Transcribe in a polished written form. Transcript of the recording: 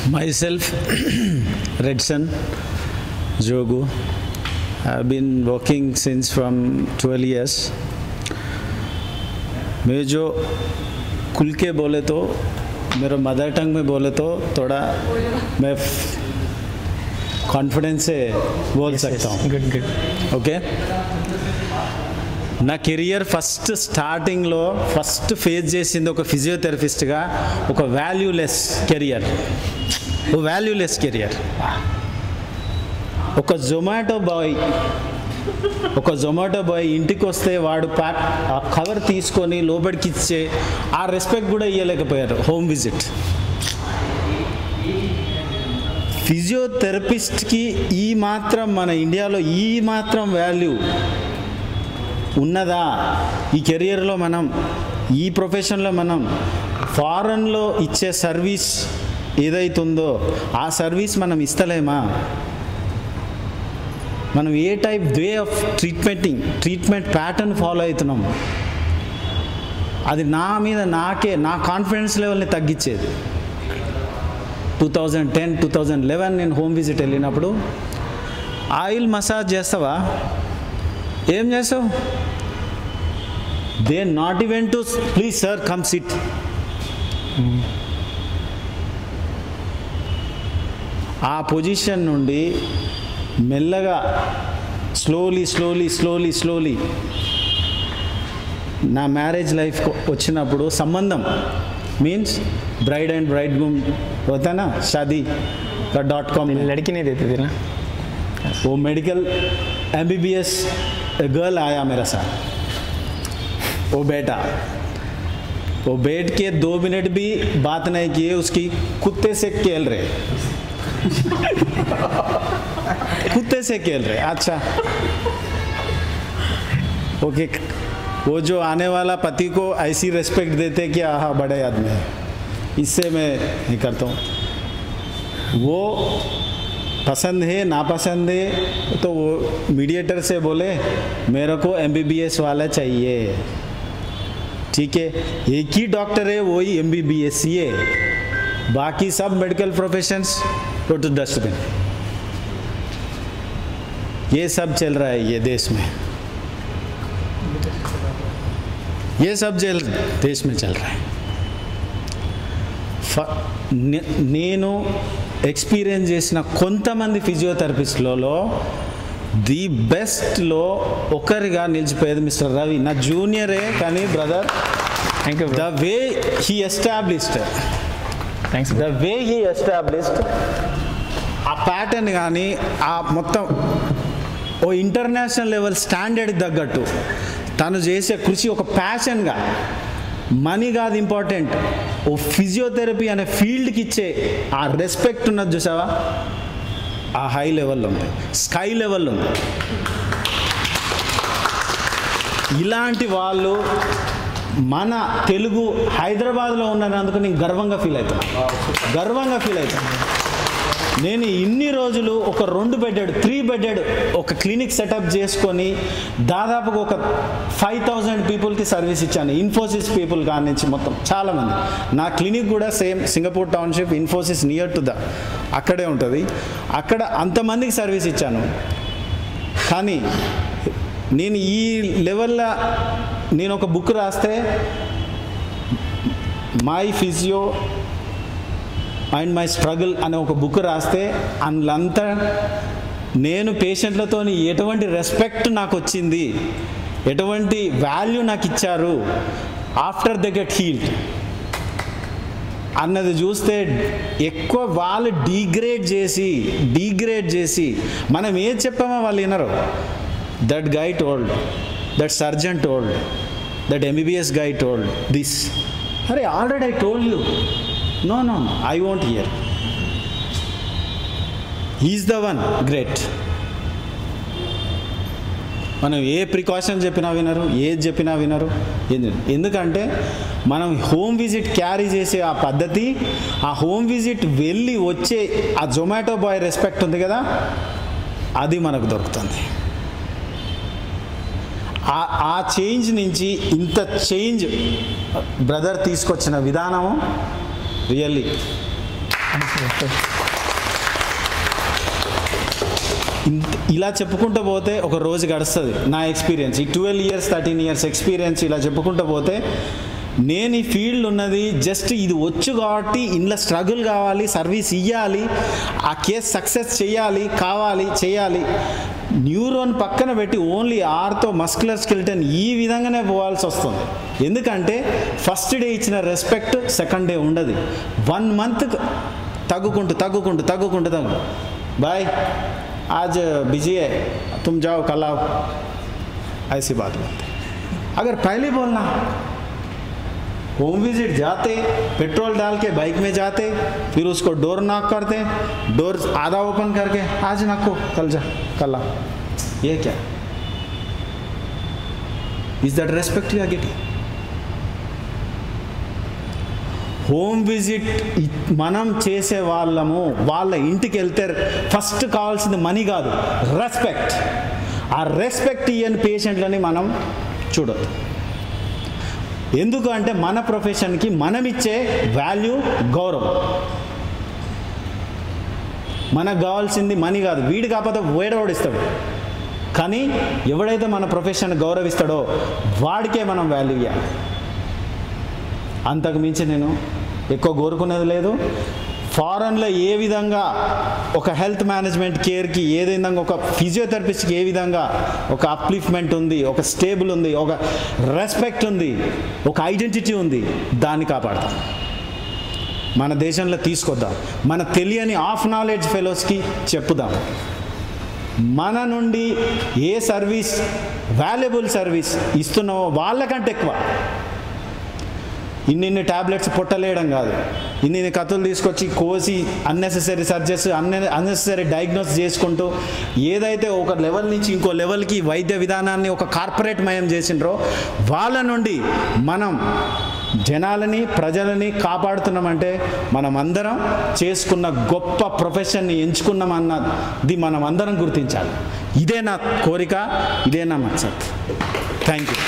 Myself, Redson Jogu. I've been working since from 12 years. मैं जो खुल के बोले तो मेरा मदर टंग में बोले तो थोड़ा मैं कॉन्फिडेंस से बोल सकता हूँ. Good okay. నా కెరియర్ స్టార్టింగ్లో ఫస్ట్ ఫేస్ చేసింది ఒక ఫిజియోథెరపిస్ట్గా ఒక వాల్యూలెస్ కెరియర్. ఒక జొమాటో బాయ్ ఇంటికి వస్తే వాడు ఆ కవర్ తీసుకొని లోపలికి ఇచ్చే ఆ రెస్పెక్ట్ కూడా ఇవ్వలేకపోయారు. Home visit. ఫిజియోథెరపిస్ట్కి ఈ మాత్రం మన ఇండియాలో ఈ మాత్రం వాల్యూ ఉన్నదా? ఈ కెరియర్లో మనం ఈ ప్రొఫెషన్లో మనం ఫారెన్లో ఇచ్చే సర్వీస్ ఏదైతుందో ఆ సర్వీస్ మనం ఇస్తలేమా? మనం ఏ type way of treatment pattern follow అవుతున్నాం? అది నా కాన్ఫిడెన్స్ లెవెల్ని తగ్గించేది. 2010, 2011 నేను హోమ్ విజిట్ వెళ్ళినప్పుడు ఆయిల్ మసాజ్ చేస్తావా? ఏం చేస్తావు? They not even to please sir come sit. ఆ పొజిషన్ నుండి మెల్లగా స్లోలీ నా మ్యారేజ్ లైఫ్ వచ్చినప్పుడు సంబంధం మీన్స్ ब्राइड एंड ब्राइडग्रूम होता है ना शादी का .com लड़की नहीं देती थी ना. वो मेडिकल MBBS गर्ल आया मेरे साथ. वो बैठ के 2 मिनट भी बात नहीं किए, उसकी कुत्ते से खेल रहे. अच्छा ओके. वो जो आने वाला पति को ऐसी रेस्पेक्ट देते कि आहा बड़े आदमी है, इससे मैं नहीं करता हूँ. वो पसंद है नापसंद है तो वो मीडिएटर से बोले मेरे को MBBS वाला चाहिए. ठीक है, एक ही डॉक्टर है वही MBBS ही है, बाकी सब medical professions go to dustbin. ये सब चल रहा है ये देश में. देश में चल रहा है. నేను ఎక్స్పీరియన్స్ చేసిన కొంతమంది ఫిజియోథెరపిస్ట్లలో ది బెస్ట్లో ఒకరిగా నిలిచిపోయేది మిస్టర్ రవి. నా జూనియరే కానీ brother, the way he established ఆ ప్యాటర్న్ కానీ ఆ మొత్తం ఓ ఇంటర్నేషనల్ లెవెల్ స్టాండర్డ్ తగ్గట్టు తను చేసే కృషి ఒక ప్యాషన్గా, మనీ కాదు ఇంపార్టెంట్, ఓ ఫిజియోథెరపీ అనే ఫీల్డ్కి ఇచ్చే ఆ రెస్పెక్ట్ ఉన్నది చూసావా, ఆ హై లెవెల్లో ఉంది, స్కై లెవెల్లో ఉంది. ఇలాంటి వాళ్ళు మన తెలుగు హైదరాబాద్లో ఉన్నందుకు నేను గర్వంగా ఫీల్ అవుతాను. నేను ఇన్ని రోజులు ఒక 2 బెడ్డెడ్ 3 బెడ్డెడ్ ఒక క్లినిక్ సెటప్ చేసుకొని దాదాపుగా ఒక 5000 పీపుల్కి సర్వీస్ ఇచ్చాను. ఇన్ఫోసిస్ పీపుల్ కాని నుంచి మొత్తం చాలామంది. నా క్లినిక్ కూడా same Singapore township, Infosys near to అక్కడే ఉంటుంది. అక్కడ అంతమందికి సర్వీస్ ఇచ్చాను. కానీ నేను ఈ లెవెల్లో నేను ఒక బుక్ రాస్తే my physio and my struggle అనే ఒక బుక్ రాస్తే అందులంతా నేను పేషెంట్లతో ఎటువంటి రెస్పెక్ట్ నాకు వచ్చింది, ఎటువంటి వాల్యూ నాకు ఇచ్చారు ఆఫ్టర్ ద గెట్ హీల్డ్ అన్నది చూస్తే ఎక్కువ వాళ్ళు డీగ్రేడ్ చేసి మనం ఏది చెప్పామో వాళ్ళు వినరు. That guy told, that surgeon told, that MBBS guy told this. అరే already I told you. No, I won't hear. He's the one great. మనం ఏ ప్రికాషన్ చెప్పినా వినరు, ఏది చెప్పినా వినరు. ఎందుకంటే మనం హోమ్ విజిట్ క్యారీ చేసే ఆ పద్ధతి, ఆ హోమ్ విజిట్ వెళ్ళి వచ్చే ఆ జొమాటో బాయ్ రెస్పెక్ట్ ఉంది కదా, అది మనకు దొరుకుతుంది. ఆ చేంజ్ నుంచి ఇంత చేంజ్ బ్రదర్ తీసుకొచ్చిన విధానము రియల్లీ ఇలా చెప్పుకుంటూ పోతే ఒక రోజు గడుస్తుంది. నా ఎక్స్పీరియన్స్ ఈ 12 years 13 years ఎక్స్పీరియన్స్ ఇలా చెప్పుకుంటూ పోతే, నేను ఈ ఫీల్డ్ ఉన్నది జస్ట్ ఇది వచ్చు కాబట్టి ఇంట్లో స్ట్రగుల్ కావాలి, సర్వీస్ ఇవ్వాలి, ఆ కేసు సక్సెస్ చేయాలి, చేయాలి. న్యూరోన్ పక్కన పెట్టి ఓన్లీ ఆర్తో మస్కులర్ స్కెలిటన్ ఈ విధంగానే పోవాల్సి వస్తుంది. ఎందుకంటే ఫస్ట్ డే ఇచ్చిన రెస్పెక్ట్ సెకండ్ డే ఉండదు. 1 month తగ్గుకుంటూ బాయ్ आज बिजी है तुम जाओ कल आओ, ऐसी बात बोलते. अगर पहले बोलना, होम विजिट जाते, पेट्रोल डाल के बाइक में जाते, फिर उसको डोर नॉक करते, डोर आधा ओपन करके आज नाको कल जा कल आओ, ये क्या? Is that respect you are getting? Home visit మనం చేసే వాళ్ళము, వాళ్ళ ఇంటికి వెళ్తే ఫస్ట్ కావాల్సింది మనీ కాదు, రెస్పెక్ట్. ఆ రెస్పెక్ట్ ఇయ్యని పేషెంట్లని మనం చూడొద్దు. ఎందుకంటే మన ప్రొఫెషన్కి మనం ఇచ్చే వాల్యూ గౌరవం. మనకు కావాల్సింది మనీ కాదు. వీడు కాకపోతే వేడోడిస్తాడు, కానీ ఎవడైతే మన ప్రొఫెషన్ గౌరవిస్తాడో వాడికే మనం వాల్యూ ఇవ్వాలి. అంతకు మించి నేను ఎక్కువ కోరుకునేది లేదు. ఫారెన్లో ఏ విధంగా ఒక హెల్త్ మేనేజ్మెంట్ కేర్కి ఏ విధంగా, ఒక ఫిజియోథెరపిస్ట్కి ఏ విధంగా ఒక అప్లిఫ్ట్మెంట్ ఉంది, ఒక స్టేబుల్ ఉంది, ఒక రెస్పెక్ట్ ఉంది, ఒక ఐడెంటిటీ ఉంది, దాన్ని కాపాడతాం. మన దేశంలో తీసుకొద్దాం. మన తెలియని ఆఫ్ నాలెడ్జ్ ఫెలోస్కి చెప్పుదాం. మన నుండి ఏ సర్వీస్ వాల్యుబుల్ సర్వీస్ ఇస్తున్నావో వాళ్ళకంటే ఎక్కువ ఇన్ని టాబ్లెట్స్ పొట్టలేయడం కాదు, ఇన్ని కత్తులు తీసుకొచ్చి కోసి అన్నెసెసరీ సర్జరీస్ అన్నెసెసరీ డయాగ్నోస్ చేసుకుంటూ ఏదైతే ఒక లెవెల్ నుంచి ఇంకో లెవెల్కి వైద్య విధానాన్ని ఒక కార్పొరేట్ మయం చేసిండ్రో వాళ్ళ నుండి మనం జనాలని ప్రజలని కాపాడుతున్నామంటే మనం అందరం చేసుకున్న గొప్ప ప్రొఫెషన్ని ఎంచుకున్నామన్నది మనం అందరం గుర్తించాలి. ఇదే నా కోరిక, ఇదే నా మక్సద్. Thank you.